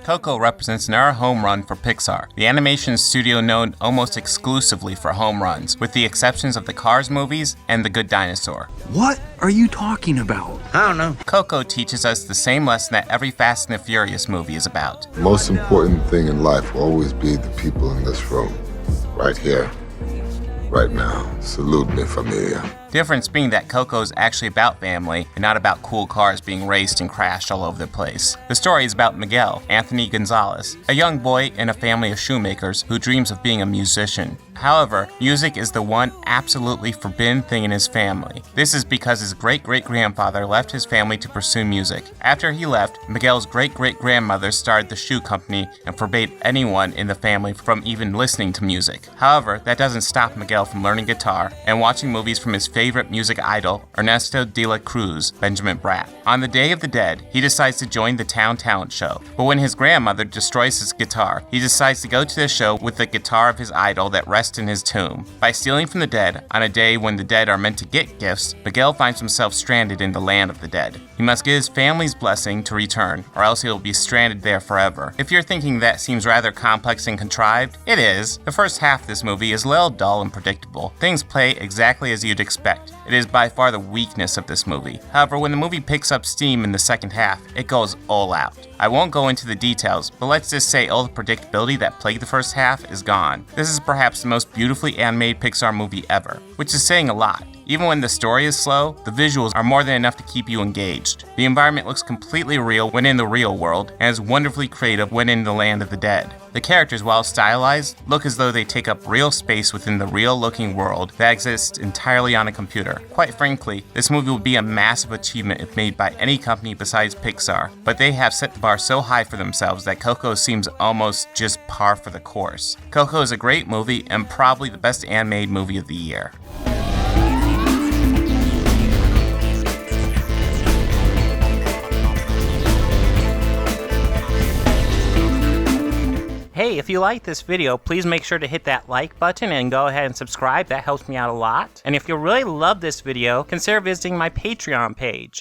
Coco represents another home run for Pixar, the animation studio known almost exclusively for home runs, with the exceptions of the Cars movies and The Good Dinosaur. What are you talking about? I don't know. Coco teaches us the same lesson that every Fast and the Furious movie is about. The most important thing in life will always be the people in this room, right here, right now. Salute mi familia. Difference being that Coco is actually about family and not about cool cars being raced and crashed all over the place. The story is about Miguel, Anthony Gonzalez, a young boy in a family of shoemakers who dreams of being a musician. However, music is the one absolutely forbidden thing in his family. This is because his great-great-grandfather left his family to pursue music. After he left, Miguel's great-great-grandmother started the shoe company and forbade anyone in the family from even listening to music. However, that doesn't stop Miguel from learning guitar and watching movies from his favorite music idol, Ernesto de la Cruz, Benjamin Bratt. On the Day of the Dead, he decides to join the town talent show, but when his grandmother destroys his guitar, he decides to go to the show with the guitar of his idol that rests in his tomb. By stealing from the dead, on a day when the dead are meant to get gifts, Miguel finds himself stranded in the land of the dead. He must get his family's blessing to return, or else he will be stranded there forever. If you're thinking that seems rather complex and contrived, it is. The first half of this movie is a little dull and predictable. Things play exactly as you'd expect. It is by far the weakness of this movie. However, when the movie picks up steam in the second half, it goes all out. I won't go into the details, but let's just say all the predictability that plagued the first half is gone. This is perhaps the most beautifully animated Pixar movie ever, which is saying a lot. Even when the story is slow, the visuals are more than enough to keep you engaged. The environment looks completely real when in the real world, and is wonderfully creative when in the land of the dead. The characters, while stylized, look as though they take up real space within the real-looking world that exists entirely on a computer. Quite frankly, this movie would be a massive achievement if made by any company besides Pixar, but they have set the bar so high for themselves that Coco seems almost just par for the course. Coco is a great movie and probably the best animated movie of the year. Hey, if you like this video, please make sure to hit that like button and go ahead and subscribe. That helps me out a lot. And if you really love this video, consider visiting my Patreon page.